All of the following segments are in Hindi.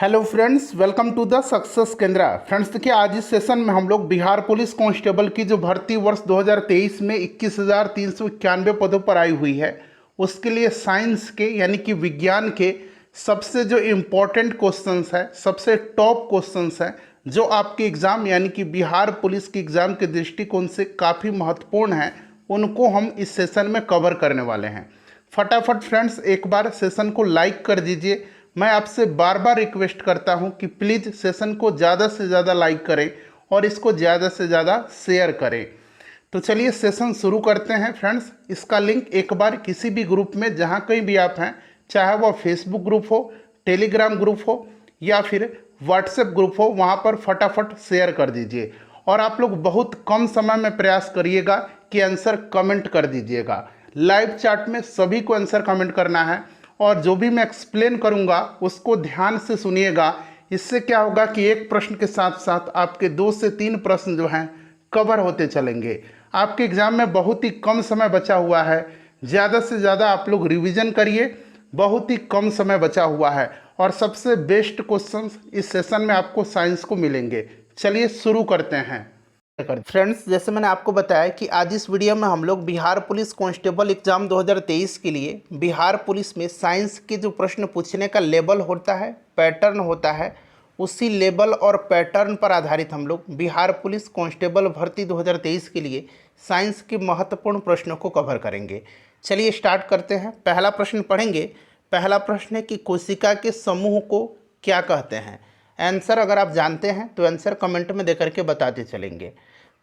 Hello friends, welcome to the success केंद्र। फ्रेंड्स देखिए, आज इस सेशन में हम लोग बिहार पुलिस कांस्टेबल की जो भर्ती वर्ष 2023 में 21,391 पदों पर आई हुई है, उसके लिए साइंस के यानी कि विज्ञान के सबसे जो इम्पोर्टेंट क्वेश्चंस है, सबसे टॉप क्वेश्चंस हैं, जो आपके एग्ज़ाम यानी कि बिहार पुलिस के एग्ज़ाम के दृष्टिकोण से काफ़ी महत्वपूर्ण हैं, उनको हम इस सेशन में कवर करने वाले हैं। फटाफट फ्रेंड्स एक बार सेशन को लाइक कर दीजिए। मैं आपसे बार बार रिक्वेस्ट करता हूं कि प्लीज़ सेशन को ज़्यादा से ज़्यादा लाइक करें और इसको ज़्यादा से ज़्यादा शेयर करें। तो चलिए सेशन शुरू करते हैं फ्रेंड्स। इसका लिंक एक बार किसी भी ग्रुप में जहां कहीं भी आप हैं, चाहे वह फेसबुक ग्रुप हो, टेलीग्राम ग्रुप हो या फिर व्हाट्सएप ग्रुप हो, वहां पर फटाफट शेयर कर दीजिए। और आप लोग बहुत कम समय में प्रयास करिएगा कि आंसर कमेंट कर दीजिएगा। लाइव चैट में सभी को आंसर कमेंट करना है और जो भी मैं एक्सप्लेन करूंगा उसको ध्यान से सुनिएगा। इससे क्या होगा कि एक प्रश्न के साथ साथ आपके 2 से 3 प्रश्न जो हैं कवर होते चलेंगे। आपके एग्ज़ाम में बहुत ही कम समय बचा हुआ है, ज़्यादा से ज़्यादा आप लोग रिवीजन करिए। बहुत ही कम समय बचा हुआ है और सबसे बेस्ट क्वेश्चंस इस सेशन में आपको साइंस को मिलेंगे। चलिए शुरू करते हैं। फ्रेंड्स, जैसे मैंने आपको बताया कि आज इस वीडियो में हम लोग बिहार पुलिस कांस्टेबल एग्ज़ाम 2023 के लिए बिहार पुलिस में साइंस के जो प्रश्न पूछने का लेवल होता है, पैटर्न होता है, उसी लेवल और पैटर्न पर आधारित हम लोग बिहार पुलिस कांस्टेबल भर्ती 2023 के लिए साइंस के महत्वपूर्ण प्रश्नों को कवर करेंगे। चलिए स्टार्ट करते हैं। पहला प्रश्न पढ़ेंगे। पहला प्रश्न है कि कोशिका के समूह को क्या कहते हैं। आंसर अगर आप जानते हैं तो आंसर कमेंट में देकर के बताते चलेंगे।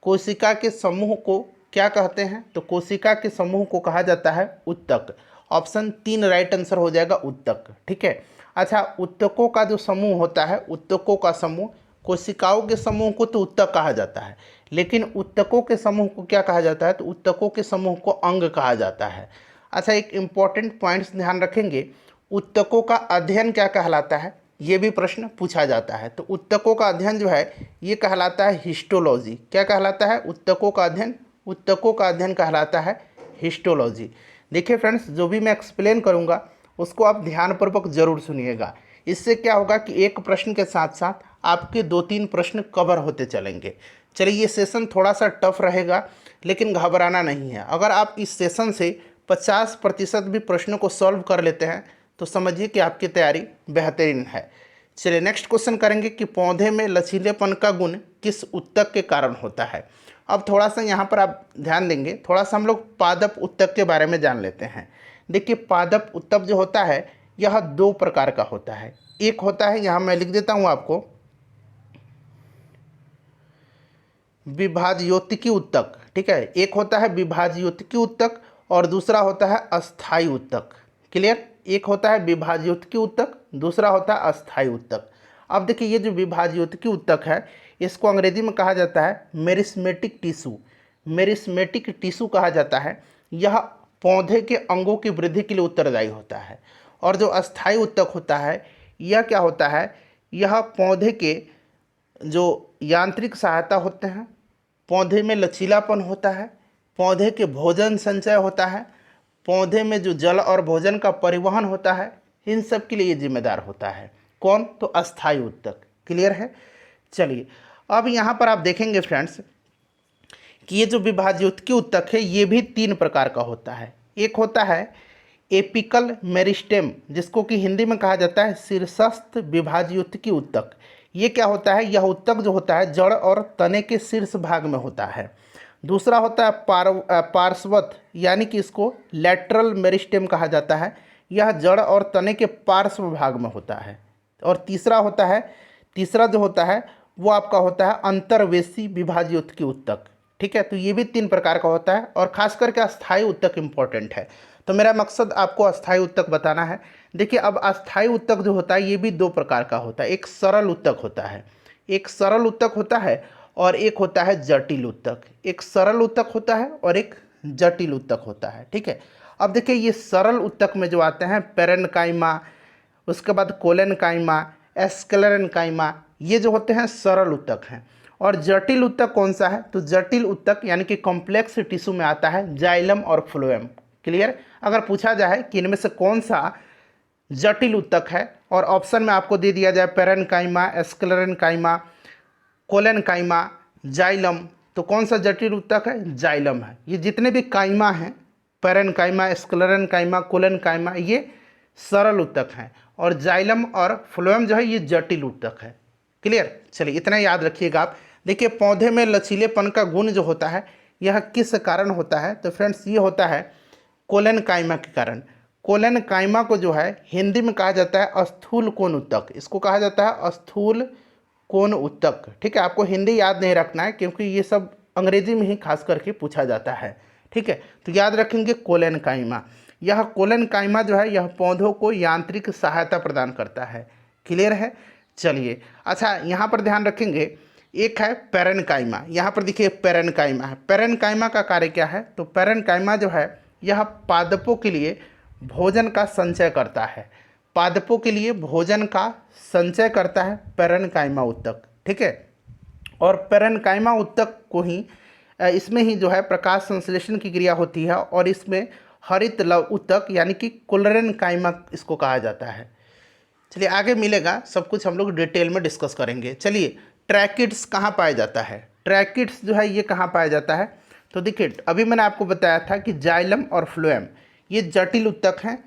कोशिका के समूह को क्या कहते हैं? तो कोशिका के समूह को कहा जाता है उत्तक। ऑप्शन 3 राइट आंसर हो जाएगा, उत्तक। ठीक है। अच्छा, उत्तकों का जो समूह होता है, उत्तकों का समूह, कोशिकाओं के समूह को तो उत्तक कहा जाता है, लेकिन उत्तकों के समूह को क्या कहा जाता है? तो उत्तकों के समूह को अंग कहा जाता है। अच्छा, एक इम्पॉर्टेंट पॉइंट्स ध्यान रखेंगे। उत्तकों का अध्ययन क्या कहलाता है? ये भी प्रश्न पूछा जाता है। तो उत्तकों का अध्ययन जो है ये कहलाता है हिस्टोलॉजी। क्या कहलाता है? उत्तकों का अध्ययन, उत्तकों का अध्ययन कहलाता है हिस्टोलॉजी। देखिए फ्रेंड्स, जो भी मैं एक्सप्लेन करूँगा उसको आप ध्यानपूर्वक जरूर सुनिएगा। इससे क्या होगा कि एक प्रश्न के साथ साथ आपके 2-3 प्रश्न कवर होते चलेंगे। चलिए, ये सेशन थोड़ा सा टफ रहेगा, लेकिन घबराना नहीं है। अगर आप इस सेशन से 50% भी प्रश्नों को सॉल्व कर लेते हैं तो समझिए कि आपकी तैयारी बेहतरीन है। चलिए नेक्स्ट क्वेश्चन करेंगे कि पौधे में लचीलेपन का गुण किस उत्तक के कारण होता है। अब थोड़ा सा यहाँ पर आप ध्यान देंगे, थोड़ा सा हम लोग पादप उत्तक के बारे में जान लेते हैं। देखिए, पादप उत्तक जो होता है यह 2 प्रकार का होता है। एक होता है, यहाँ मैं लिख देता हूँ आपको, विभाज्योतिकी उत्तक। ठीक है, एक होता है विभाज्योतिकी उत्तक और दूसरा होता है अस्थायी उत्तक। क्लियर? एक होता है विभाज्योतिकी उत्तक, दूसरा होता है अस्थायी उत्तक। अब देखिए, ये जो विभाज्योतिकी उत्तक है इसको अंग्रेजी में कहा जाता है मेरिस्मेटिक टिश्यू। मेरिस्मेटिक टिश्यू कहा जाता है। यह पौधे के अंगों की वृद्धि के लिए उत्तरदायी होता है। और जो अस्थायी उत्तक होता है यह क्या होता है? यह पौधे के जो यांत्रिक सहायता होते हैं, पौधे में लचीलापन होता है, पौधे के भोजन संचय होता है, पौधे में जो जल और भोजन का परिवहन होता है, इन सब के लिए ये जिम्मेदार होता है। कौन? तो अस्थायी उत्तक। क्लियर है? चलिए, अब यहाँ पर आप देखेंगे फ्रेंड्स कि ये जो विभाज्योतिकी उत्तक है ये भी 3 प्रकार का होता है। एक होता है एपिकल मेरिस्टेम, जिसको कि हिंदी में कहा जाता है शीर्षस्थ विभाज्योतिकी उत्तक। ये क्या होता है? यह उत्तक जो होता है जड़ और तने के शीर्ष भाग में होता है। दूसरा होता है पार्श्वत, यानी कि इसको लैटरल मेरिस्टेम कहा जाता है। यह जड़ और तने के पार्श्व भाग में होता है। और तीसरा जो होता है वो आपका होता है अंतर्वेशी विभाज्योतिकी उत्तक। ठीक है, तो ये भी 3 प्रकार का होता है और खास करके अस्थायी उत्तक इम्पोर्टेंट है। तो मेरा मकसद आपको अस्थायी उत्तक बताना है। देखिए, अब अस्थायी उत्तक जो होता है ये भी 2 प्रकार का होता है। एक सरल उत्तक होता है, एक सरल उत्तक होता है और एक होता है जटिल उत्तक। एक सरल उत्तक होता है और एक जटिल उत्तक होता है। ठीक है। अब देखिए, ये सरल उत्तक में जो आते हैं पेरेन्काइमा, उसके बाद कोलेनकाइमा, एस्क्लेरेन्काइमा, ये जो होते हैं सरल उत्तक हैं। और जटिल उत्तक कौन सा है? तो जटिल उत्तक यानी कि कॉम्प्लेक्स टिश्यू में आता है जाइलम और फ्लोएम। क्लियर? अगर पूछा जाए कि इनमें से कौन सा जटिल ऊतक है। और ऑप्शन में आपको दे दिया जाए पेरेन्काइमा, स्क्लेरेन्काइमा, कोलेनकाइमा, जाइलम, तो कौन सा जटिल ऊतक है? जाइलम है। ये जितने भी काइमा हैं, पेरेन्काइमा, स्क्लेरेन्काइमा, कोलेनकाइमा, ये सरल ऊतक हैं, और जाइलम और फ्लोएम जो है ये जटिल ऊतक है। क्लियर? चलिए इतना याद रखिएगा आप। देखिए पौधे में लचीलेपन का गुण जो होता है यह किस कारण होता है? तो फ्रेंड्स ये होता है कोलेनकाइमा के कारण। कोलेनकाइमा को जो है हिंदी में कहा जाता है स्थूल कोण ऊतक, इसको कहा जाता है स्थूल कोण ऊतक। ठीक है, आपको हिंदी याद नहीं रखना है क्योंकि ये सब अंग्रेजी में ही खास करके पूछा जाता है। ठीक है, तो याद रखेंगे कोलेनकाइमा। यह कोलेनकाइमा जो है यह पौधों को यांत्रिक सहायता प्रदान करता है। क्लियर है? चलिए अच्छा, यहाँ पर ध्यान रखेंगे एक है पेरेन्काइमा। यहाँ पर देखिए पेरेन्काइमा है। पेरेन्काइमा का कार्य क्या है? तो पेरेन्काइमा जो है यह पादपों के लिए भोजन का संचय करता है। पादपों के लिए भोजन का संचय करता है पेरेन्काइमा ऊतक। ठीक है, और पेरेन्काइमा ऊतक को ही इसमें ही जो है प्रकाश संश्लेषण की क्रिया होती है, और इसमें हरित लव ऊतक यानी कि कोलेनकाइमा इसको कहा जाता है। चलिए आगे मिलेगा, सब कुछ हम लोग डिटेल में डिस्कस करेंगे। चलिए ट्रैकिड्स कहाँ पाया जाता है? ट्रैकिड्स जो है ये कहाँ पाया जाता है? तो देखिए अभी मैंने आपको बताया था कि जाइलम और फ्लोएम ये जटिल ऊतक हैं।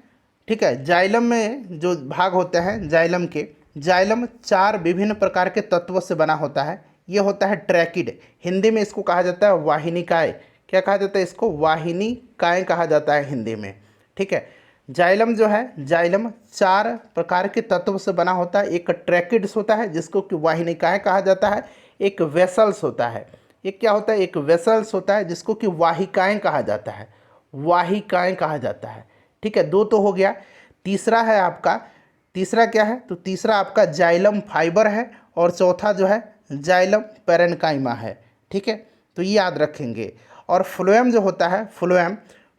ठीक है, जाइलम में जो भाग होते हैं जाइलम के, जाइलम 4 विभिन्न प्रकार के तत्वों से बना होता है। ये होता है ट्रैकिड, हिंदी में इसको कहा जाता है वाहिनिकाय। क्या कहा जाता है इसको? वाहिनिकाय कहा जाता है हिंदी में। ठीक है, जाइलम जो है जाइलम 4 प्रकार के तत्व से बना होता है। एक ट्रैकिड्स होता है जिसको कि वाहिनिकाएँ कहा जाता है, एक वेसल्स होता है। एक क्या होता है? एक वेसल्स होता है जिसको कि वाहिकाएँ कहा जाता है, वाहिकाएँ कहा जाता है। ठीक है, 2 तो हो गया। तीसरा है आपका, तीसरा क्या है? तो तीसरा आपका जाइलम फाइबर है, और चौथा जो है जाइलम पेरेन्काइमा है। ठीक है, तो ये याद रखेंगे। और फ्लोएम जो होता है,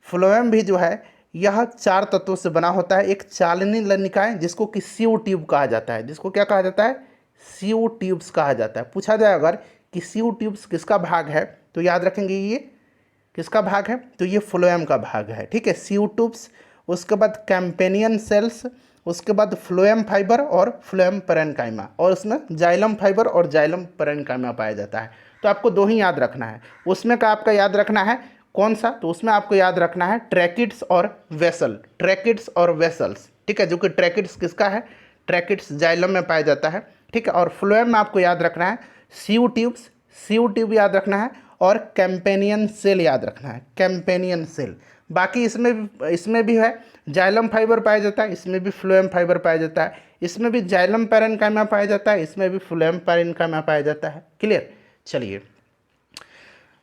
फ्लोएम भी जो है यह 4 तत्वों से बना होता है। एक चालनी लनिकाएँ जिसको कि सीओ ट्यूब कहा जाता है, जिसको क्या कहा जाता है? सीओ ट्यूब्स कहा जाता है। पूछा जाए अगर कि सीओ ट्यूब्स किसका भाग है, तो याद रखेंगे ये किसका भाग है? तो ये फ्लोएम का भाग है। ठीक है, सीओ ट्यूब्स, उसके बाद कैम्पेनियन सेल्स, उसके बाद फ्लोएम फाइबर और फ्लोएम पेरेन्काइमा, और उसमें जाइलम फाइबर और जाइलम पेरेन्काइमा पाया जाता है। तो आपको 2 ही याद रखना है। उसमें का आपका याद रखना है कौन सा? तो उसमें आपको याद रखना है ट्रैकिड्स और वेसल, ट्रैकिड्स और वेसल्स। ठीक है, जो कि ट्रैकिड्स किसका है? ट्रैकिड्स जाइलम में पाया जाता है। ठीक है, और फ्लोएम में आपको याद रखना है सीओ ट्यूब्स, सीओ ट्यूब याद रखना है, और कैम्पेनियन सेल याद रखना है, कैम्पेनियन सेल। बाकी इसमें भी है जाइलम फाइबर पाया जाता है, इसमें भी फ्लोएम फाइबर पाया जाता है, इसमें भी जाइलम पेरेन्काइमा पाया जाता है, इसमें भी फ्लोएम पेरेन्काइमा पाया जाता है। क्लियर? चलिए,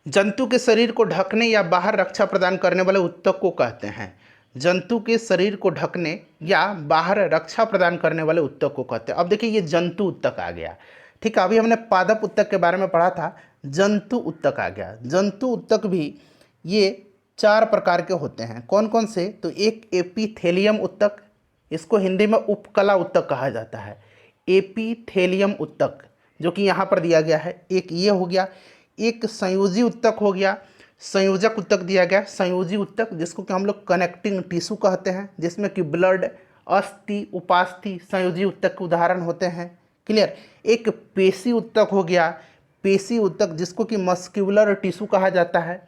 जंतु के शरीर को ढकने या बाहर रक्षा प्रदान करने वाले ऊतक को कहते हैं। जंतु के शरीर को ढकने या बाहर रक्षा प्रदान करने वाले ऊतक को कहते हैं। अब देखिए ये जंतु ऊतक आ गया। ठीक है, अभी हमने पादप ऊतक के बारे में पढ़ा था, जंतु ऊतक आ गया। जंतु ऊतक भी ये 4 प्रकार के होते हैं। कौन कौन से? तो एक एपिथेलियम ऊतक, इसको हिंदी में उपकला ऊतक कहा जाता है, एपिथेलियम ऊतक, जो कि यहाँ पर दिया गया है। एक ये हो गया। एक संयोजी ऊतक हो गया, संयोजक ऊतक दिया गया, संयोजी ऊतक, जिसको कि हम लोग कनेक्टिंग टिश्यू कहते हैं, जिसमें कि ब्लड, अस्थि, उपास्थि संयोजी ऊतक के उदाहरण होते हैं। क्लियर? एक पेशी ऊतक हो गया, पेशी ऊतक जिसको कि मस्क्यूलर टिश्यू कहा जाता है।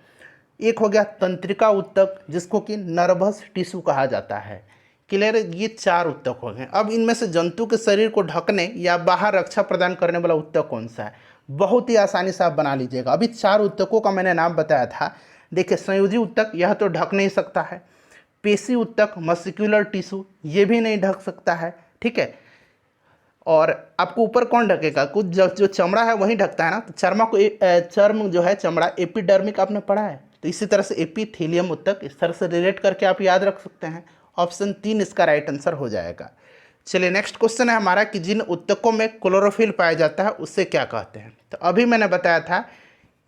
एक हो गया तंत्रिका ऊतक जिसको कि नर्वस टिश्यू कहा जाता है। क्लियर? ये 4 ऊतक हो गए। अब इनमें से जंतु के शरीर को ढकने या बाहर रक्षा प्रदान करने वाला ऊतक कौन सा है? बहुत ही आसानी से आप बना लीजिएगा। अभी 4 ऊतकों का मैंने नाम बताया था। देखिए संयोजी ऊतक, यह तो ढक नहीं सकता है। पेशी ऊतक, मस्क्यूलर टिश्यू, ये भी नहीं ढक सकता है। ठीक है, और आपको ऊपर कौन ढकेगा? कुछ जो चमड़ा है वही ढकता है ना। तो चर्म जो है चमड़ा, एपिडर्मिक आपने पढ़ा है। तो इसी तरह से एपिथेलियम ऊतक, इस तरह से रिलेट करके आप याद रख सकते हैं। ऑप्शन 3 इसका राइट आंसर हो जाएगा। चलिए नेक्स्ट क्वेश्चन है हमारा कि जिन ऊतकों में क्लोरोफिल पाया जाता है उससे क्या कहते हैं? तो अभी मैंने बताया था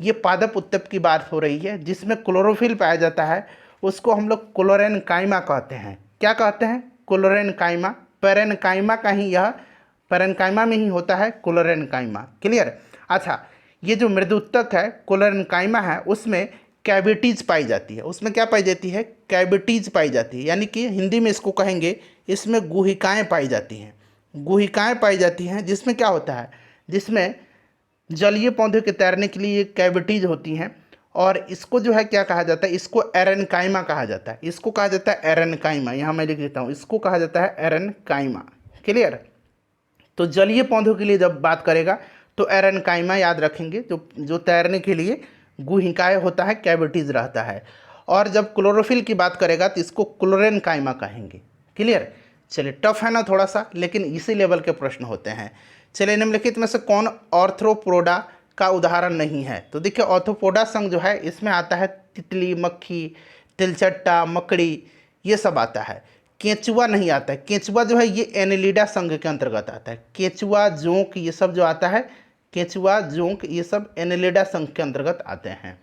ये पादप ऊतक की बात हो रही है, जिसमें क्लोरोफिल पाया जाता है उसको हम लोग क्लोरेनकाइमा कहते हैं। क्या कहते हैं? क्लोरेनकाइमा। पेरेन्काइमा का ही यह, पेरेन्काइमा में ही होता है क्लोरेनकाइमा। क्लियर? अच्छा, ये जो मृदुतक है क्लोरेनकाइमा है, उसमें कैविटीज पाई जाती है। उसमें क्या पाई जाती है? कैविटीज पाई जाती है, यानी कि हिंदी में इसको कहेंगे इसमें गुहिकाएँ पाई जाती हैं। गुहिकाएँ पाई जाती हैं जिसमें क्या होता है, जिसमें जलीय पौधे के तैरने के लिए कैविटीज होती हैं। और इसको जो है क्या कहा जाता है, इसको एरेनकाइमा कहा जाता है। इसको कहा जाता है एरेनकाइमा, यहाँ मैं लिख देता हूँ, इसको कहा जाता है एरेनकाइमा। क्लियर? तो जलीय पौधों के लिए जब बात करेगा तो एरेनकाइमा याद रखेंगे, जो तैरने के लिए गुहिकाएँ होता है, कैविटीज रहता है। और जब क्लोरोफिल की बात करेगा तो इसको क्लोरेनकाइमा कहेंगे। क्लियर? चलिए, टफ है ना थोड़ा सा, लेकिन इसी लेवल के प्रश्न होते हैं। चलिए, निम्नलिखित में से कौन आर्थ्रोपोडा का उदाहरण नहीं है? तो देखिए, आर्थ्रोपोडा संघ जो है इसमें आता है तितली, मक्खी, तिलचट्टा, मकड़ी, ये सब आता है। केंचुआ नहीं आता है। केंचुआ जो है ये एनेलिडा संघ के अंतर्गत आता है। केंचुआ, जोंक, ये सब जो आता है, केंचुआ, जोंक, ये सब एनेलिडा संघ के अंतर्गत आते हैं।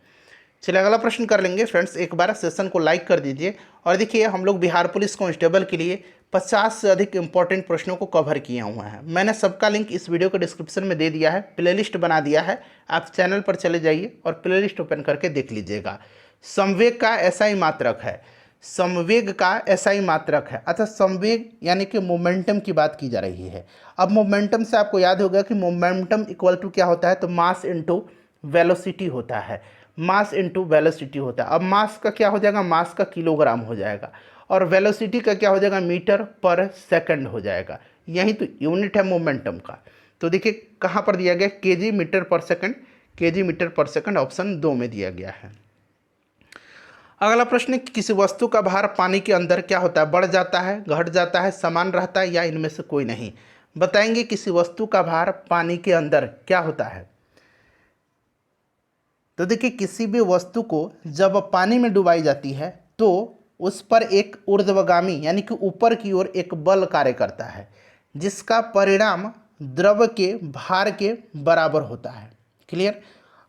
चलिए, अगला प्रश्न कर लेंगे। फ्रेंड्स, एक बार सेशन को लाइक कर दीजिए। और देखिए, हम लोग बिहार पुलिस कांस्टेबल के लिए 50 से अधिक इंपॉर्टेंट प्रश्नों को कवर किया हुआ है। मैंने सबका लिंक इस वीडियो के डिस्क्रिप्शन में दे दिया है, प्लेलिस्ट बना दिया है। आप चैनल पर चले जाइए और प्लेलिस्ट ओपन करके देख लीजिएगा। संवेग का एसआई मात्रक है। संवेग का एसआई मात्रक है। अच्छा, संवेग यानी कि मोमेंटम की बात की जा रही है। अब मोमेंटम से आपको याद होगा कि मोमेंटम इक्वल टू क्या होता है, तो मास इंटू वेलोसिटी होता है। मास इंटू वेलोसिटी होता है। अब मास का क्या हो जाएगा, मास का किलोग्राम हो जाएगा। और वेलोसिटी का क्या हो जाएगा, मीटर पर सेकंड हो जाएगा। यही तो यूनिट है मोमेंटम का। तो देखिए कहाँ पर दिया गया, केजी मीटर पर सेकंड। केजी मीटर पर सेकंड ऑप्शन 2 में दिया गया है। अगला प्रश्न, किसी वस्तु का भार पानी के अंदर क्या होता है, बढ़ जाता है, घट जाता है, समान रहता है, या इनमें से कोई नहीं? बताएंगे किसी वस्तु का भार पानी के अंदर क्या होता है। तो देखिए, किसी भी वस्तु को जब पानी में डुबाई जाती है तो उस पर एक ऊर्ध्वगामी यानी कि ऊपर की ओर एक बल कार्य करता है, जिसका परिणाम द्रव के भार के बराबर होता है। क्लियर?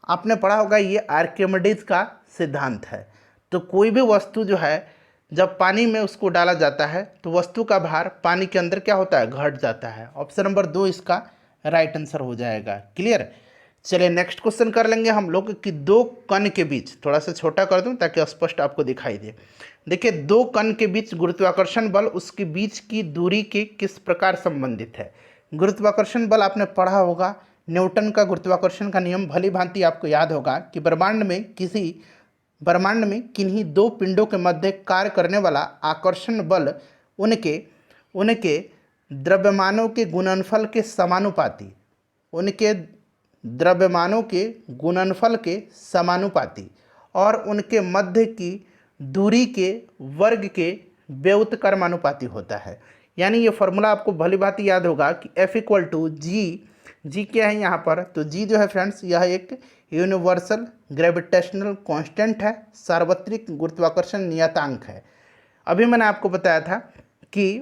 आपने पढ़ा होगा, ये आर्किमिडीज का सिद्धांत है। तो कोई भी वस्तु जो है जब पानी में उसको डाला जाता है तो वस्तु का भार पानी के अंदर क्या होता है, घट जाता है। ऑप्शन नंबर 2 इसका राइट आंसर हो जाएगा। क्लियर? चलिए, नेक्स्ट क्वेश्चन कर लेंगे हम लोग कि दो कण के बीच, थोड़ा सा छोटा कर दूं ताकि स्पष्ट आपको दिखाई दे। देखिए, दो कण के बीच गुरुत्वाकर्षण बल उसके बीच की दूरी के किस प्रकार संबंधित है। गुरुत्वाकर्षण बल आपने पढ़ा होगा, न्यूटन का गुरुत्वाकर्षण का नियम भली भांति आपको याद होगा कि ब्रह्मांड में किन्हीं दो पिंडों के मध्य कार्य करने वाला आकर्षण बल उनके द्रव्यमानों के गुणनफल के समानुपाती, और उनके मध्य की दूरी के वर्ग के व्युत्क्रमानुपाती होता है। यानी ये फॉर्मूला आपको भली भांति याद होगा कि F इक्वल टू जी क्या है यहाँ पर, तो जी जो है फ्रेंड्स यह एक यूनिवर्सल ग्रेविटेशनल कांस्टेंट है, सार्वत्रिक गुरुत्वाकर्षण नियतांक है। अभी मैंने आपको बताया था कि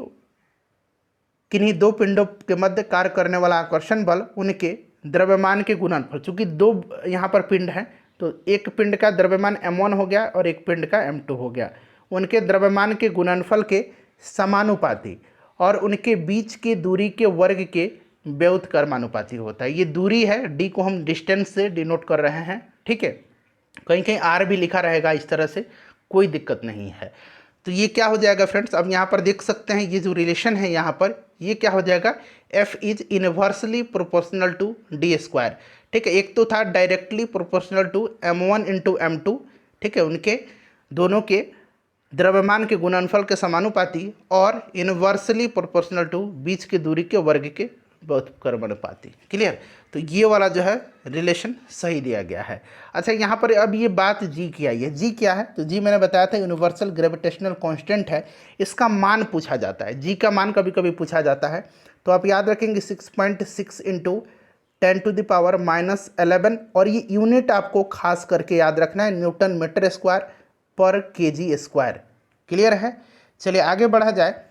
किन्हीं दो पिंडों के मध्य कार्य करने वाला आकर्षण बल उनके द्रव्यमान के गुणनफल, चूंकि दो यहाँ पर पिंड हैं तो एक पिंड का द्रव्यमान m1 हो गया और एक पिंड का m2 हो गया, उनके द्रव्यमान के गुणनफल के समानुपाती और उनके बीच की दूरी के वर्ग के व्युत्क्रमानुपाती होता है। ये दूरी है, d को हम डिस्टेंस से डिनोट कर रहे हैं। ठीक है, कहीं कहीं r भी लिखा रहेगा, इस तरह से कोई दिक्कत नहीं है। तो ये क्या हो जाएगा फ्रेंड्स, अब यहाँ पर देख सकते हैं ये जो रिलेशन है यहाँ पर, ये क्या हो जाएगा, F is inversely proportional to D square. ठीक है, एक तो था directly proportional to m1 into m2। ठीक है, उनके दोनों के द्रव्यमान के गुणनफल के समानुपाती और इनवर्सली प्रोपोर्शनल टू बीच की दूरी के वर्ग के व्युत्क्रमानुपाती। क्लियर? तो ये वाला जो है रिलेशन सही दिया गया है। अच्छा, यहाँ पर अब ये बात जी की आई है। जी क्या है, तो जी मैंने बताया था यूनिवर्सल ग्रेविटेशनल कांस्टेंट है, इसका मान पूछा जाता है। जी का मान कभी कभी पूछा जाता है, तो आप याद रखेंगे 6.6 इंटू 10⁻⁻11, और ये यूनिट आपको खास करके याद रखना है, न्यूटन मीटर स्क्वायर पर केजी स्क्वायर। क्लियर है? चलिए आगे बढ़ा जाए,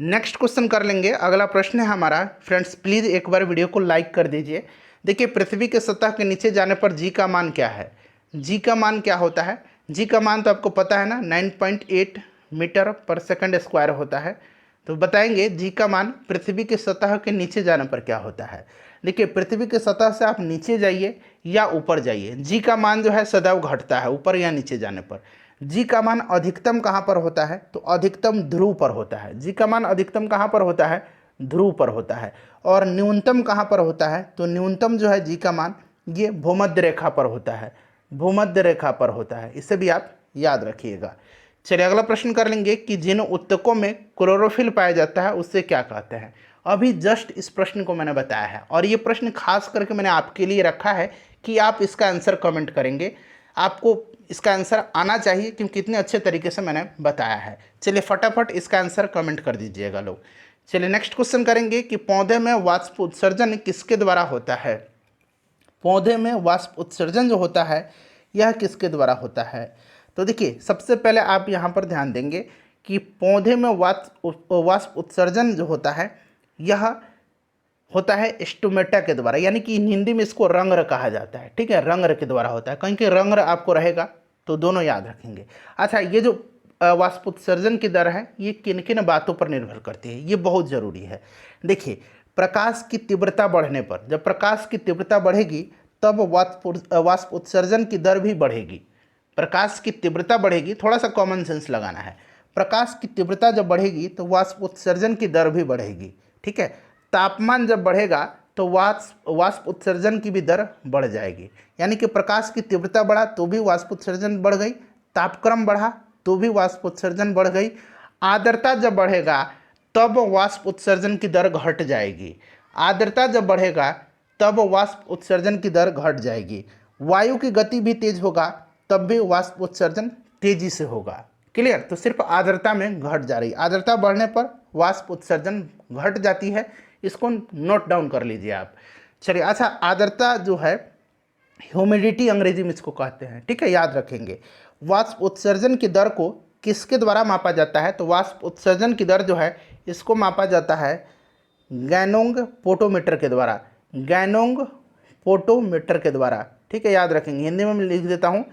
नेक्स्ट क्वेश्चन कर लेंगे। अगला प्रश्न है हमारा, फ्रेंड्स प्लीज़ एक बार वीडियो को लाइक कर दीजिए। देखिए, पृथ्वी के सतह के नीचे जाने पर जी का मान क्या है। जी का मान क्या होता है, जी का मान तो आपको पता है ना, 9.8 मीटर पर सेकंड स्क्वायर होता है। तो बताएंगे जी का मान पृथ्वी की सतह के नीचे जाने पर क्या होता है। देखिए, पृथ्वी की सतह से आप नीचे जाइए या ऊपर जाइए, जी का मान जो है सदैव घटता है ऊपर या नीचे जाने पर। जी का मान अधिकतम कहाँ पर होता है, तो अधिकतम ध्रुव पर होता है। जी का मान अधिकतम कहाँ पर होता है, ध्रुव पर होता है। और न्यूनतम कहाँ पर होता है, तो न्यूनतम जो है जी का मान ये भूमध्य रेखा पर होता है, भूमध्य रेखा पर होता है। इसे भी आप याद रखिएगा। चलिए अगला प्रश्न कर लेंगे कि जिन उत्तकों में क्लोरोफिल पाया जाता है उससे क्या कहते हैं। अभी जस्ट इस प्रश्न को मैंने बताया है और ये प्रश्न खास करके मैंने आपके लिए रखा है कि आप इसका आंसर कमेंट करेंगे। आपको इसका आंसर आना चाहिए क्योंकि इतने अच्छे तरीके से मैंने बताया है। चलिए फटाफट इसका आंसर कमेंट कर दीजिएगा लोग। चलिए नेक्स्ट क्वेश्चन करेंगे कि पौधे में वाष्प उत्सर्जन किसके द्वारा होता है। पौधे में वाष्प उत्सर्जन जो होता है यह किसके द्वारा होता है। तो देखिए, सबसे पहले आप यहाँ पर ध्यान देंगे कि पौधे में वाष्प उत्सर्जन जो होता है यह होता है स्टोमेटा के द्वारा, यानी कि हिंदी में इसको रंग्र कहा जाता है। ठीक है, रंग्र के द्वारा होता है। कहीं के रंग्र आपको रहेगा तो दोनों याद रखेंगे। अच्छा, ये जो वाष्प उत्सर्जन की दर है ये किन किन बातों पर निर्भर करती है, ये बहुत ज़रूरी है। देखिए, प्रकाश की तीव्रता बढ़ने पर, जब प्रकाश की तीव्रता बढ़ेगी तब वाष्प उत्सर्जन की दर भी बढ़ेगी। प्रकाश की तीव्रता बढ़ेगी, थोड़ा सा कॉमन सेंस लगाना है। प्रकाश की तीव्रता जब बढ़ेगी तो वाष्प उत्सर्जन की दर भी बढ़ेगी। ठीक है, तापमान जब बढ़ेगा तो वाष्प उत्सर्जन की भी दर बढ़ जाएगी। यानी कि प्रकाश की तीव्रता बढ़ा तो भी वाष्प उत्सर्जन बढ़ गई, तापक्रम बढ़ा तो भी वाष्प उत्सर्जन बढ़ गई। आर्द्रता जब बढ़ेगा तब वाष्प उत्सर्जन की दर घट जाएगी। आर्द्रता जब बढ़ेगा तब वाष्प उत्सर्जन की दर घट जाएगी। वायु की गति भी तेज होगा तब भी वाष्प उत्सर्जन तेजी से होगा। क्लियर, तो सिर्फ आर्द्रता में घट जा रही, आर्द्रता बढ़ने पर वाष्प उत्सर्जन घट जाती है। इसको नोट डाउन कर लीजिए आप। चलिए, अच्छा, आर्द्रता जो है ह्यूमिडिटी अंग्रेजी में इसको कहते हैं। ठीक है, याद रखेंगे। वाष्प उत्सर्जन की दर को किसके द्वारा मापा जाता है, तो वाष्प उत्सर्जन की दर जो है इसको मापा जाता है गैनोंग पोटोमीटर के द्वारा, गैनोंग पोटोमीटर के द्वारा। ठीक है, याद रखेंगे। हिंदी में मैं लिख देता हूँ,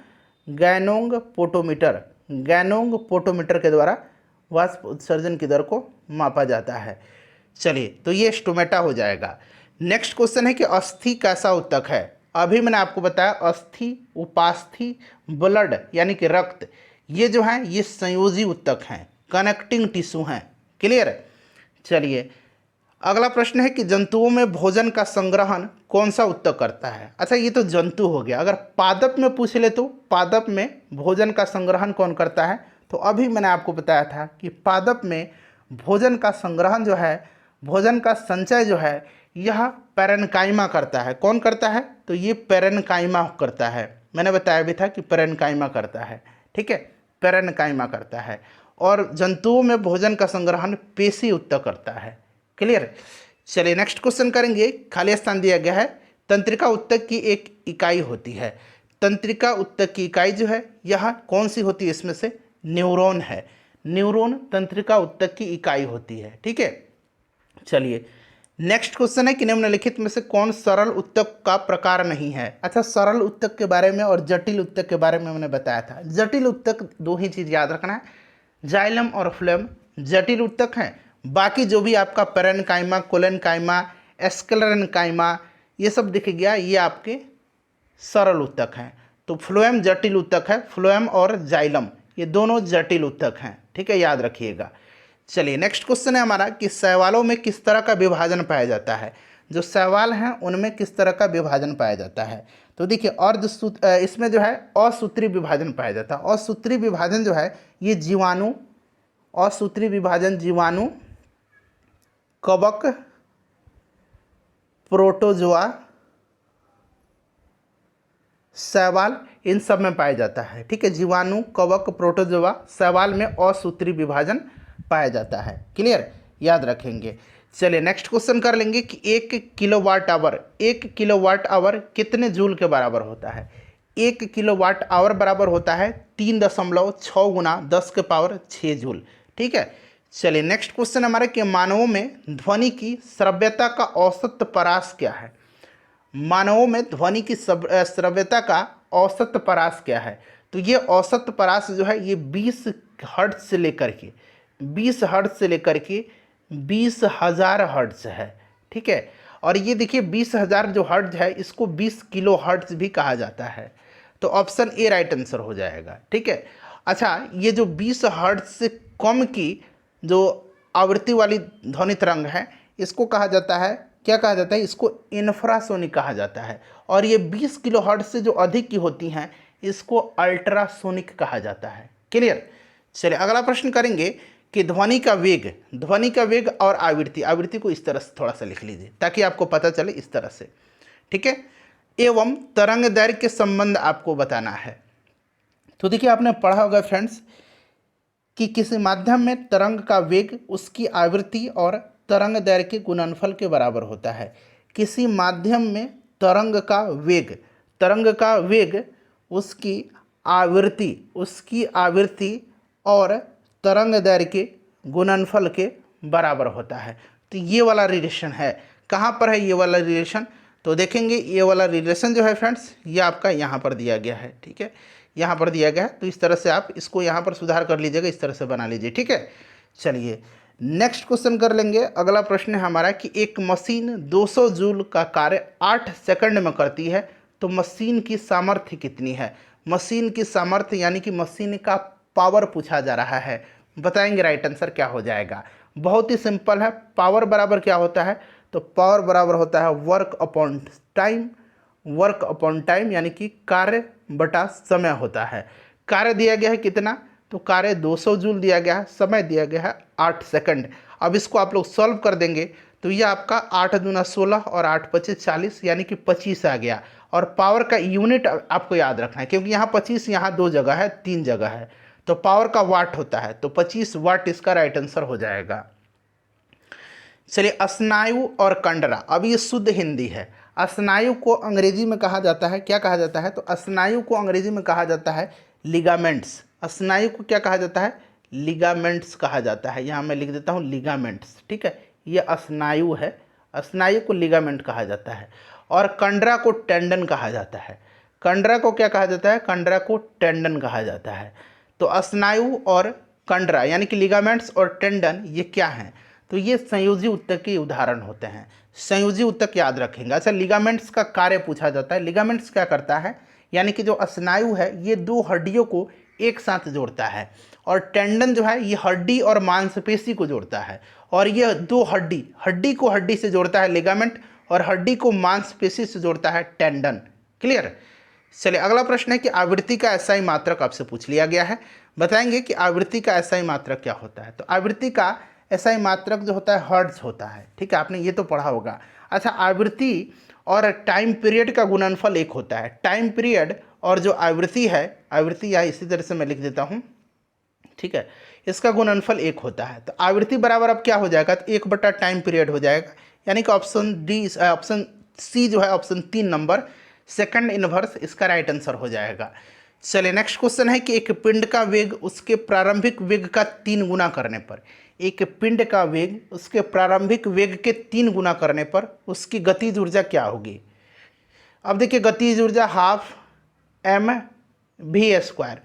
गैनोंग पोटोमीटर, गैनोंग पोटोमीटर के द्वारा वाष्प उत्सर्जन की दर को मापा जाता है। चलिए, तो ये स्टोमेटा हो जाएगा। नेक्स्ट क्वेश्चन है कि अस्थि कैसा उत्तक है। अभी मैंने आपको बताया अस्थि, उपास्थि, ब्लड यानी कि रक्त, ये जो हैं ये संयोजी उत्तक हैं, कनेक्टिंग टिश्यू हैं। क्लियर। चलिए अगला प्रश्न है कि जंतुओं में भोजन का संग्रहण कौन सा उत्तक करता है। अच्छा, ये तो जंतु हो गया। अगर पादप में पूछ ले तो पादप में भोजन का संग्रहण कौन करता है, तो अभी मैंने आपको बताया था कि पादप में भोजन का संग्रहण जो है, भोजन का संचय जो है यह पैरेन्काइमा करता है। कौन करता है, तो ये पैरेन्काइमा करता है। मैंने बताया भी था कि पैरेन्काइमा करता है। ठीक है, पैरेन्काइमा करता है। और जंतुओं में भोजन का संग्रहण पेशी उत्तक करता है। क्लियर। चलिए नेक्स्ट क्वेश्चन करेंगे। खाली स्थान दिया गया है, तंत्रिका उत्तक की एक इकाई होती है। तंत्रिका उत्तक की इकाई जो है यह कौन सी होती है, इसमें से न्यूरॉन है। न्यूरॉन तंत्रिका उत्तक की इकाई होती है। ठीक है। चलिए नेक्स्ट क्वेश्चन है कि निम्नलिखित में से कौन सरल उत्तक का प्रकार नहीं है। अच्छा, सरल उत्तक के बारे में और जटिल उत्तक के बारे में मैंने बताया था। जटिल उत्तक दो ही चीज़ याद रखना है, जाइलम और फ्लोएम जटिल उत्तक हैं। बाकी जो भी आपका पैरेन्काइमा, कोलेन्काइमा, स्क्लेरेन्काइमा ये सब दिख गया, ये आपके सरल उत्तक हैं। तो फ्लोएम जटिल उत्तक है, फ्लोएम और जाइलम ये दोनों जटिल उत्तक हैं। ठीक है, याद रखिएगा। चलिए नेक्स्ट क्वेश्चन है हमारा कि शैवालों में किस तरह का विभाजन पाया जाता है। जो शैवाल हैं उनमें किस तरह का विभाजन पाया जाता है, तो देखिए इसमें जो है असूत्री विभाजन पाया जाता है। असूत्री विभाजन जो है ये जीवाणु, असूत्री विभाजन जीवाणु, कवक, प्रोटोजोआ, शैवाल इन सब में पाया जाता है। ठीक है, जीवाणु, कवक, प्रोटोजोआ, शैवाल में असूत्री विभाजन पाया जाता है। क्लियर, याद रखेंगे। चलिए नेक्स्ट क्वेश्चन कर लेंगे कि 1 किलोवाट आवर कितने जूल के बराबर होता है। 1 किलोवाट आवर बराबर होता है 3.6 गुना 10 के पावर 6 जूल। ठीक है। चलिए नेक्स्ट क्वेश्चन हमारे कि मानवों में ध्वनि की श्रव्यता का औसत परास क्या है। मानवों में ध्वनि की श्रव्यता का औसत परास क्या है, तो ये औसत परास जो है ये 20 हर्ट्ज से लेकर के 20,000 हर्ट्ज है, ठीक है। और ये देखिए 20,000 जो हर्ट्ज है इसको 20 किलो हर्ट्ज भी कहा जाता है। तो ऑप्शन ए राइट आंसर हो जाएगा, ठीक है। अच्छा, ये जो 20 हर्ट्ज से कम की जो आवृत्ति वाली ध्वनि तरंग है इसको कहा जाता है, क्या कहा जाता है, इसको इंफ्रासोनिक कहा जाता है। और ये 20 किलो हर्ट्ज से जो अधिक की होती हैं इसको अल्ट्रासोनिक कहा जाता है। क्लियर। चलिए अगला प्रश्न करेंगे कि ध्वनि का वेग और आवृत्ति को इस तरह से थोड़ा सा लिख लीजिए ताकि आपको पता चले इस तरह से, ठीक है। एवं तरंग दैर्घ्य के संबंध आपको बताना है। तो देखिए आपने पढ़ा होगा फ्रेंड्स कि किसी माध्यम में तरंग का वेग उसकी आवृत्ति और तरंग दैर्घ्य के गुणनफल के बराबर होता है। किसी माध्यम में तरंग का वेग उसकी आवृत्ति और तरंग दैर्घ्य के गुणनफल के बराबर होता है। तो ये वाला रिलेशन है, कहाँ पर है ये वाला रिलेशन, तो देखेंगे ये वाला रिलेशन जो है फ्रेंड्स ये आपका यहाँ पर दिया गया है, ठीक है, यहाँ पर दिया गया है। तो इस तरह से आप इसको यहाँ पर सुधार कर लीजिएगा, इस तरह से बना लीजिए, ठीक है। चलिए नेक्स्ट क्वेश्चन कर लेंगे। अगला प्रश्न है हमारा कि एक मशीन 200 जूल का कार्य 8 सेकंड में करती है तो मशीन की सामर्थ्य कितनी है। मशीन की सामर्थ्य यानी कि मशीन का पावर पूछा जा रहा है, बताएंगे राइट आंसर क्या हो जाएगा। बहुत ही सिंपल है, पावर बराबर क्या होता है, तो पावर बराबर होता है वर्क अपॉन टाइम यानी कि कार्य बटा समय होता है। कार्य दिया गया है कितना, तो कार्य 200 जूल दिया गया है, समय दिया गया है 8 सेकंड। अब इसको आप लोग सॉल्व कर देंगे तो ये आपका 8 दूना 16 और 8 पच्चीस 40 यानी कि 25 आ गया। और पावर का यूनिट आपको याद रखना है क्योंकि यहाँ 25 यहाँ 2 जगह है 3 जगह है, तो पावर का वाट होता है, तो 25 वाट इसका राइट आंसर हो जाएगा। चलिए स्नायु और कंडरा, अब ये शुद्ध हिंदी है। स्नायु को अंग्रेजी में कहा जाता है, क्या कहा जाता है, तो स्नायु को अंग्रेजी में कहा जाता है लिगामेंट्स। स्नायु को क्या कहा जाता है, लिगामेंट्स कहा जाता है। यहाँ मैं लिख देता हूँ लिगामेंट्स, ठीक है, ये स्नायु है, स्नायु को लिगामेंट कहा जाता है। और कंडरा को टेंडन कहा जाता है। कंडरा को क्या कहा जाता है, कंडरा को टेंडन कहा जाता है। तो स्नायु और कंडरा यानी कि लिगामेंट्स और टेंडन ये क्या हैं, तो ये संयोजी ऊतक के उदाहरण होते हैं। संयोजी ऊतक याद रखेंगे। अच्छा, लिगामेंट्स का कार्य पूछा जाता है। लिगामेंट्स क्या करता है, यानी कि जो स्नायु है ये 2 हड्डियों को एक साथ जोड़ता है, और टेंडन जो है ये हड्डी और मांसपेशी को जोड़ता है। और ये 2 हड्डी को हड्डी से जोड़ता है लिगामेंट, और हड्डी को मांसपेशी से जोड़ता है टेंडन। क्लियर। चलिए अगला प्रश्न है कि आवृत्ति का एसआई मात्रक आपसे पूछ लिया गया है, बताएंगे कि आवृत्ति का एसआई मात्रक क्या होता है। तो आवृत्ति का एसआई मात्रक जो होता है हर्ट्ज होता है, ठीक है, आपने ये तो पढ़ा होगा। अच्छा, आवृत्ति और टाइम पीरियड का गुणनफल एक होता है। टाइम पीरियड और जो आवृत्ति है, आवृत्ति या इसी तरह से मैं लिख देता हूँ, ठीक है, इसका गुणनफल एक होता है। तो आवृत्ति बराबर अब क्या हो जाएगा, तो 1 टाइम पीरियड हो जाएगा, यानी कि ऑप्शन सी जो है ऑप्शन 3 नंबर सेकंड इनवर्स इसका राइट आंसर हो जाएगा। चलिए नेक्स्ट क्वेश्चन है कि एक पिंड का वेग उसके प्रारंभिक वेग का 3 गुना करने पर, एक पिंड का वेग उसके प्रारंभिक वेग के 3 गुना करने पर उसकी गतिज ऊर्जा क्या होगी। अब देखिए गतिज ऊर्जा हाफ mv²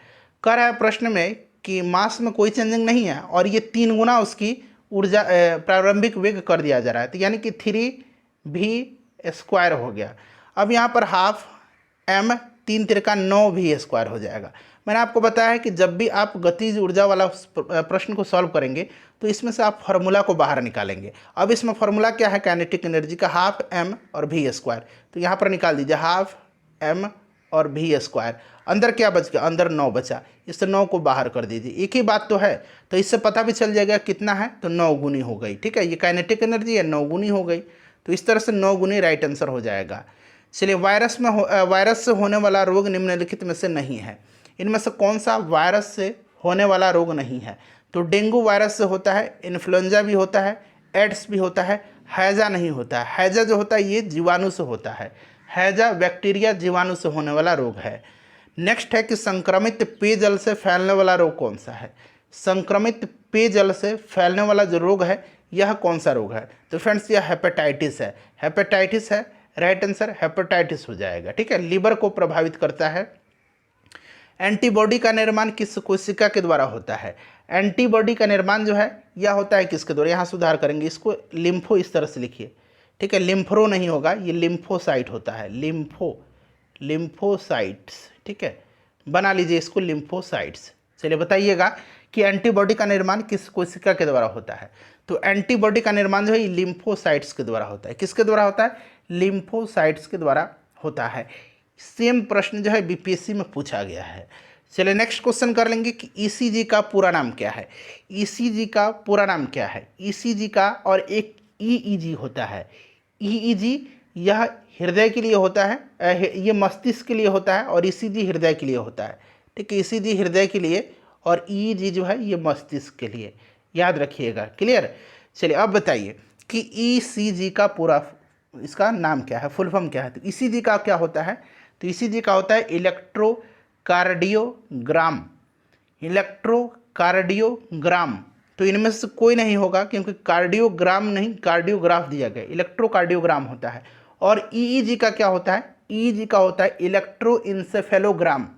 कर रहा है प्रश्न में कि मास में कोई चेंजिंग नहीं है और ये 3 गुना उसकी ऊर्जा प्रारंभिक वेग कर दिया जा रहा है, तो यानी कि 3v² हो गया। अब यहाँ पर हाफ m 3 तिरका 9v² हो जाएगा। मैंने आपको बताया है कि जब भी आप गतिज ऊर्जा वाला प्रश्न को सॉल्व करेंगे तो इसमें से आप फार्मूला को बाहर निकालेंगे। अब इसमें फार्मूला क्या है, काइनेटिक एनर्जी का हाफ m और v², तो यहाँ पर निकाल दीजिए हाफ m और v²। अंदर क्या बच गया, अंदर 9 बचा, इस 9 को बाहर कर दीजिए। एक ही बात तो है, तो इससे पता भी चल जाएगा कितना है, तो 9 गुनी हो गई, ठीक है, ये काइनेटिक एनर्जी है 9 गुनी हो गई, तो इस तरह से 9 गुनी राइट आंसर हो जाएगा। चलिए वायरस से होने वाला रोग निम्नलिखित में से नहीं है, इनमें से कौन सा वायरस से होने वाला रोग नहीं है, तो डेंगू वायरस से होता है, इन्फ्लुएंजा भी होता है, एड्स भी होता है, हैजा नहीं होता है। हैजा जो होता है ये जीवाणु से होता है, हैजा बैक्टीरिया जीवाणु से होने वाला रोग है। नेक्स्ट है कि संक्रमित पेयजल से फैलने वाला रोग कौन सा है, संक्रमित पेयजल से फैलने वाला जो रोग है यह कौन सा रोग है, तो फ्रेंड्स यह हेपेटाइटिस है, हेपेटाइटिस है, राइट आंसर हेपेटाइटिस हो जाएगा, ठीक है। लीवर को प्रभावित करता है। एंटीबॉडी का निर्माण किस कोशिका के द्वारा होता है, एंटीबॉडी का निर्माण जो है यह होता है किसके द्वारा, यहाँ सुधार करेंगे, इसको लिम्फो इस तरह से लिखिए, ठीक है, लिम्फरो नहीं होगा, ये लिम्फोसाइट होता है, लिम्फोसाइट्स, ठीक है, बना लीजिए इसको लिम्फोसाइट्स। चलिए बताइएगा कि एंटीबॉडी का निर्माण किस कोशिका के द्वारा होता है। तो एंटीबॉडी का निर्माण जो है लिम्फोसाइट्स के द्वारा होता है। किसके द्वारा होता है? लिम्फोसाइट्स के द्वारा होता है। सेम प्रश्न जो है बीपीएससी में पूछा गया है। चलिए नेक्स्ट क्वेश्चन कर लेंगे कि ईसीजी का पूरा नाम क्या है। ईसीजी का पूरा नाम क्या है? ईसीजी का और एक ईईजी होता है। ईईजी यह हृदय के लिए होता है, ये मस्तिष्क के लिए होता है, और ईसीजी हृदय के लिए होता है, ठीक है। ईसीजी हृदय के लिए और ईईजी जो है ये मस्तिष्क के लिए, याद रखिएगा, क्लियर। चलिए अब बताइए कि ईसीजी का पूरा इसका नाम क्या है, फुल फॉर्म क्या है। तो ईसीजी का क्या होता है? तो ईसीजी का होता है इलेक्ट्रोकार्डियोग्राम। इलेक्ट्रोकार्डियोग्राम, तो इनमें से कोई नहीं होगा क्योंकि कार्डियोग्राम नहीं, कार्डियोग्राफ दिया गया, इलेक्ट्रोकार्डियोग्राम होता है। और ईईजी का क्या होता है? ईईजी का होता है इलेक्ट्रोइंसेफेलोग्राम,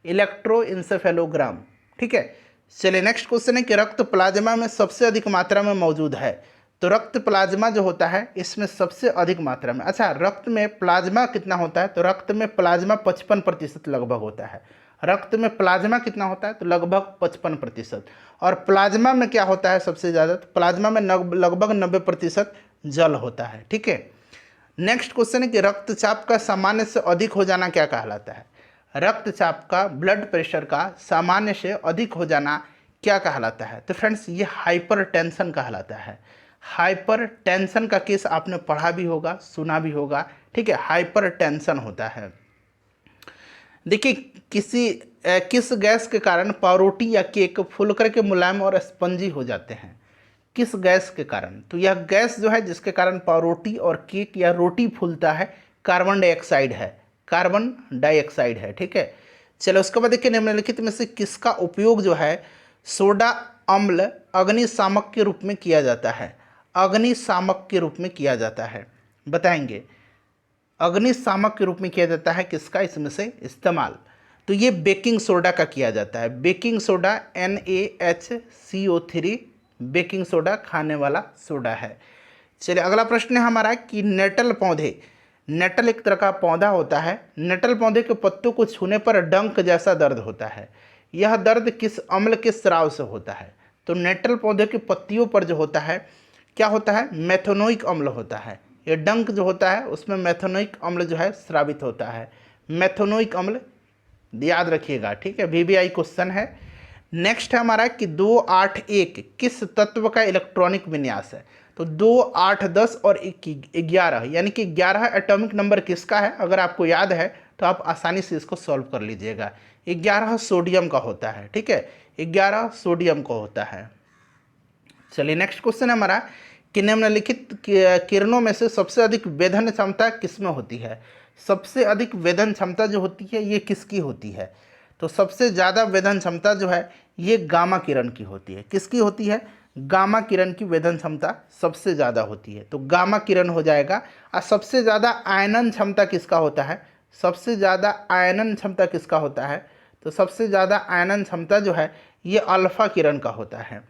इलेक्ट्रोइंसेफेलोग्राम, ठीक है। चलिए नेक्स्ट क्वेश्चन है कि रक्त प्लाज्मा में सबसे अधिक मात्रा में मौजूद है। तो रक्त प्लाज्मा जो होता है इसमें सबसे अधिक मात्रा में, अच्छा रक्त में प्लाज्मा कितना होता है? तो रक्त में प्लाज्मा 55% लगभग होता है। रक्त में प्लाज्मा कितना होता है? तो लगभग 55%। और प्लाज्मा में क्या होता है सबसे ज़्यादा? तो प्लाज्मा में लगभग 90% जल होता है, ठीक है। नेक्स्ट क्वेश्चन है कि रक्तचाप का सामान्य से अधिक हो जाना क्या कहलाता है? रक्तचाप का, ब्लड प्रेशर का सामान्य से अधिक हो जाना क्या कहलाता है? तो फ्रेंड्स ये हाइपरटेंशन कहलाता है। हाइपरटेंशन का केस आपने पढ़ा भी होगा, सुना भी होगा, ठीक है, हाइपरटेंशन होता है। देखिए किस गैस के कारण पावरोटी या केक फूल करके मुलायम और स्पंजी हो जाते हैं? किस गैस के कारण? तो यह गैस जो है जिसके कारण पावरोटी और केक या रोटी फूलता है, कार्बन डाइऑक्साइड है, कार्बन डाइऑक्साइड है, ठीक है। चलो उसके बाद देखिए निम्नलिखित में से किसका उपयोग जो है सोडा अम्ल अग्निशामक के रूप में किया जाता है? अग्निशामक के रूप में किया जाता है, बताएंगे। अग्निशामक के रूप में किया जाता है किसका इसमें से इस्तेमाल? तो ये बेकिंग सोडा का किया जाता है। Baking soda NaHCO3 baking soda खाने वाला सोडा है। चलिए अगला प्रश्न है हमारा कि नेटल पौधे, नेटल एक तरह का पौधा होता है, नेटल पौधे के पत्तों को छूने पर डंक जैसा दर्द होता है। यह दर्द किस अम्ल के स्राव से होता है? तो नेटल पौधे की पत्तियों पर जो होता है क्या होता है? मेथोनोइक अम्ल होता है। ये डंक जो होता है उसमें मेथोनोइक अम्ल जो है स्रावित होता है, मेथोनोइक अम्ल, याद रखिएगा, ठीक है। VBI क्वेश्चन है। नेक्स्ट है हमारा कि 2, 8, 1 किस तत्व का इलेक्ट्रॉनिक विन्यास है? तो 2, 8, 10 और 11 यानी कि 11 एटॉमिक नंबर किसका है? अगर आपको याद है तो आप आसानी से इसको सॉल्व कर लीजिएगा। 11 सोडियम का होता है, ठीक है, 11 सोडियम का होता है। चलिए नेक्स्ट क्वेश्चन है हमारा कि निम्नलिखित किरणों में से सबसे अधिक वेधन क्षमता किसमें होती है? सबसे अधिक वेधन क्षमता जो होती है ये किसकी होती है? तो सबसे ज़्यादा वेधन क्षमता जो है ये गामा किरण की होती है। किसकी होती है? गामा किरण की वेधन क्षमता सबसे ज़्यादा होती है, तो गामा किरण हो जाएगा। और सबसे ज़्यादा आयनन क्षमता किसका होता है? सबसे ज़्यादा आयनन क्षमता किसका होता है? तो सबसे ज़्यादा आयनन क्षमता जो है ये अल्फा किरण का होता है।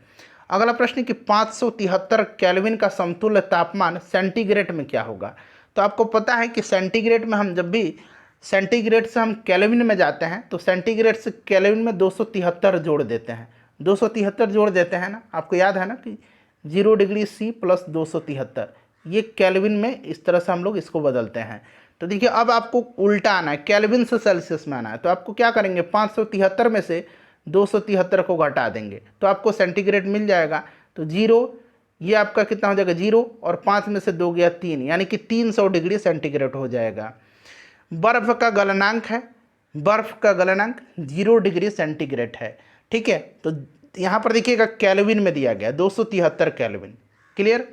अगला प्रश्न कि 573 केल्विन का समतुल्य तापमान सेंटीग्रेड में क्या होगा? तो आपको पता है कि सेंटीग्रेड में हम जब भी सेंटीग्रेड से हम केल्विन में जाते हैं तो सेंटीग्रेड से केल्विन में 273 जोड़ देते हैं, 273 जोड़ देते हैं ना, आपको याद है ना कि 0 डिग्री C + 273, ये केल्विन में इस तरह से हम लोग इसको बदलते हैं। तो देखिए अब आपको उल्टा आना है, केल्विन से सेल्सियस में आना है, तो आपको क्या करेंगे 573 में से 273 को घटा देंगे तो आपको सेंटीग्रेड मिल जाएगा। तो 0 ये आपका कितना हो जाएगा 0 और 5 में से 2 गया 3 यानी कि 300 डिग्री सेंटीग्रेड हो जाएगा। बर्फ़ का गलनांक है, बर्फ़ का गलनांक 0 डिग्री सेंटीग्रेड है, ठीक है। तो यहाँ पर देखिएगा केल्विन में दिया गया 273 केल्विन, क्लियर।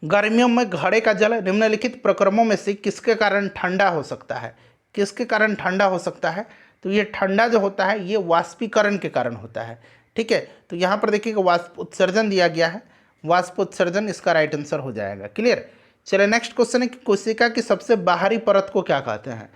गर्मियों में घड़े का जल निम्नलिखित प्रक्रमों में से किसके कारण ठंडा हो सकता है? किसके कारण ठंडा हो सकता है? तो ये ठंडा जो होता है ये वाष्पीकरण के कारण होता है, ठीक है। तो यहाँ पर देखिएगा वाष्प उत्सर्जन दिया गया है, वाष्प उत्सर्जन इसका राइट आंसर हो जाएगा, क्लियर। चलिए नेक्स्ट क्वेश्चन है कि कोशिका की सबसे बाहरी परत को क्या कहते हैं?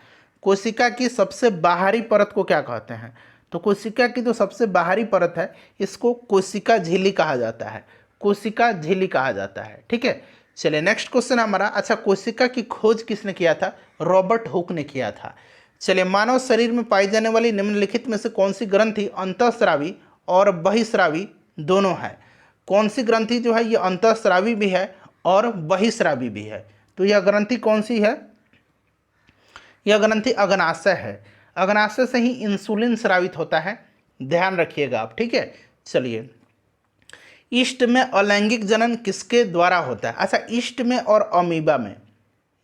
कोशिका की सबसे बाहरी परत को क्या कहते हैं? तो कोशिका की जो सबसे बाहरी परत है इसको कोशिका झिल्ली कहा जाता है, कोशिका झिल्ली कहा जाता है। ठीक है, चलिए नेक्स्ट क्वेश्चन हमारा। अच्छा, कोशिका की खोज किसने किया था? रॉबर्ट हुक ने किया था। चलिए, मानव शरीर में पाई जाने वाली निम्नलिखित में से कौन सी ग्रंथि अंतःस्रावी और बहिस्रावी दोनों है? कौन सी ग्रंथि जो है ये अंतःस्रावी भी है और बहिस्रावी भी है? तो यह ग्रंथि कौन सी है? यह ग्रंथि अग्नाशय है। अग्नाशय से ही इंसुलिन स्रावित होता है, ध्यान रखिएगा आप। ठीक है, चलिए, ईस्ट में अलैंगिक जनन किसके द्वारा होता है? अच्छा, ईस्ट में और अमीबा में,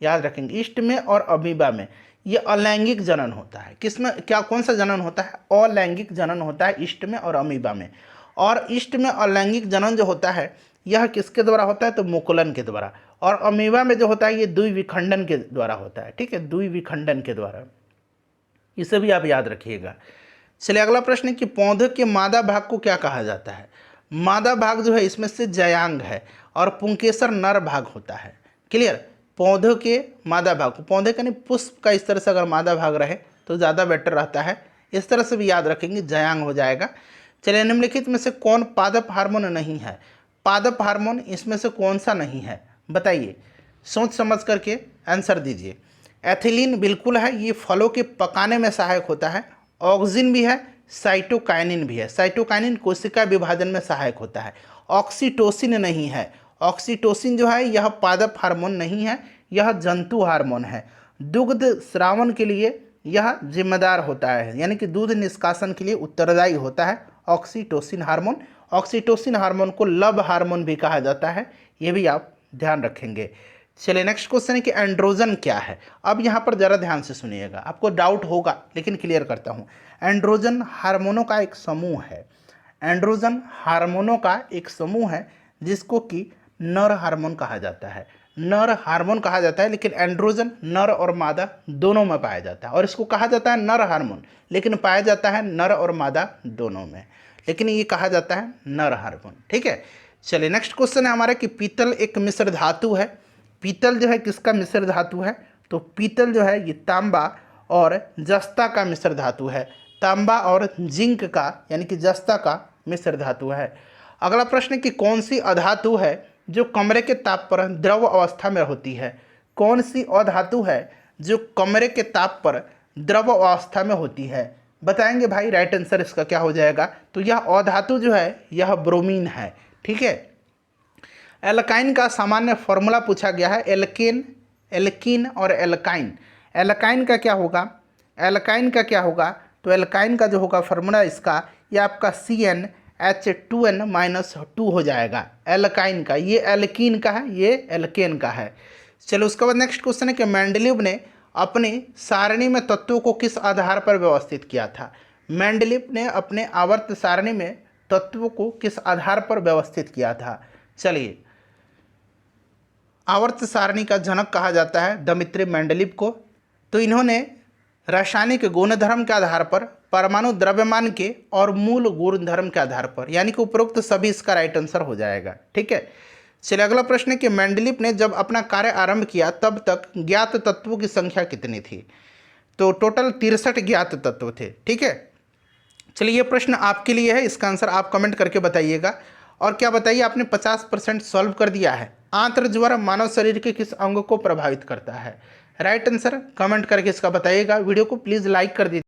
याद रखेंगे, ईस्ट में और अमीबा में ये अलैंगिक जनन होता है। किसमें, क्या, कौन सा जनन होता है? अलैंगिक जनन होता है ईस्ट में और अमीबा में। और ईस्ट में अलैंगिक जनन जो होता है यह किसके द्वारा होता है? तो मुकुलन के द्वारा। और अमीबा में जो होता है ये द्विविखंडन के द्वारा होता है। ठीक है, द्विविखंडन के द्वारा, इसे भी आप याद रखिएगा। चलिए, अगला प्रश्न है कि पौधे के मादा भाग को क्या कहा जाता है? मादा भाग जो है इसमें से जयांग है और पुंकेसर नर भाग होता है। क्लियर? पौधों के मादा भाग को, पौधे का नहीं, पुष्प का इस तरह से अगर मादा भाग रहे तो ज़्यादा बेटर रहता है, इस तरह से भी याद रखेंगे, जयांग हो जाएगा। चलिए, निम्नलिखित में से कौन पादप हार्मोन नहीं है? पादप हार्मोन इसमें से कौन सा नहीं है? बताइए, सोच समझ करके आंसर दीजिए। एथिलीन बिल्कुल है, ये फलों के पकाने में सहायक होता है। ऑक्सिन भी है, साइटोकाइनिन भी है। साइटोकाइनिन कोशिका विभाजन में सहायक होता है। ऑक्सीटोसिन नहीं है। ऑक्सीटोसिन जो है यह पादप हार्मोन नहीं है, यह जंतु हार्मोन है। दुग्ध स्रावन के लिए यह जिम्मेदार होता है, यानी कि दूध निष्कासन के लिए उत्तरदायी होता है ऑक्सीटोसिन हार्मोन। ऑक्सीटोसिन हार्मोन को लव हार्मोन भी कहा जाता है, ये भी आप ध्यान रखेंगे। चलिए, नेक्स्ट क्वेश्चन है कि एंड्रोजन क्या है? अब यहाँ पर ज़रा ध्यान से सुनिएगा, आपको डाउट होगा लेकिन क्लियर करता हूँ। एंड्रोजन हार्मोनों का एक समूह है। एंड्रोजन हार्मोनों का एक समूह है जिसको कि नर हार्मोन कहा जाता है। नर हार्मोन कहा जाता है, लेकिन एंड्रोजन नर और मादा दोनों में पाया जाता है। और इसको कहा जाता है नर हार्मोन, लेकिन पाया जाता है नर और मादा दोनों में, लेकिन ये कहा जाता है नर हार्मोन। ठीक है, चलिए नेक्स्ट क्वेश्चन है हमारा कि पीतल एक मिश्र धातु है। पीतल जो है किसका मिश्र धातु है? तो पीतल जो है ये तांबा और जस्ता का मिश्र धातु है। तांबा और जिंक का, यानी कि जस्ता का मिश्र धातु है। अगला प्रश्न कि कौन सी अधातु है जो कमरे के ताप पर द्रव अवस्था में होती है? कौन सी अधातु है जो कमरे के ताप पर द्रव अवस्था में होती है? बताएंगे भाई, राइट आंसर इसका क्या हो जाएगा? तो यह अधातु जो है यह ब्रोमीन है। ठीक है, एल्काइन का सामान्य फॉर्मूला पूछा गया है। एल्केन, एल्कीन और एल्काइन। एल्काइन का क्या होगा? एल्काइन का क्या होगा? तो एल्काइन का जो होगा फॉर्मूला इसका, ये आपका CnH2n-2 हो जाएगा एल्काइन का। ये एल्कीन का है, ये एल्केन का है। चलो, उसके बाद नेक्स्ट क्वेश्चन है कि मेंडलीव ने अपनी सारणी में तत्वों को किस आधार पर व्यवस्थित किया था? मेंडलीव ने अपने आवर्त सारणी में तत्वों को किस आधार पर व्यवस्थित किया था? चलिए, आवर्त सारणी का जनक कहा जाता है दमित्री मेंडलीव को। तो इन्होंने रासायनिक गुणधर्म के आधार पर, परमाणु द्रव्यमान के और मूल गुणधर्म के आधार पर, यानी कि उपरोक्त सभी इसका राइट आंसर हो जाएगा। ठीक है, चलिए अगला प्रश्न है कि मेंडलीव ने जब अपना कार्य आरंभ किया तब तक ज्ञात तत्वों की संख्या कितनी थी? तो टोटल 63 ज्ञात तत्व थे। ठीक है, चलिए ये प्रश्न आपके लिए है, इसका आंसर आप कमेंट करके बताइएगा। और क्या बताइए, आपने 50% सॉल्व कर दिया है। आंत्र ज्वर मानव शरीर के किस अंग को प्रभावित करता है? राइट आंसर कमेंट करके इसका बताइएगा। वीडियो को प्लीज़ लाइक कर दीजिए।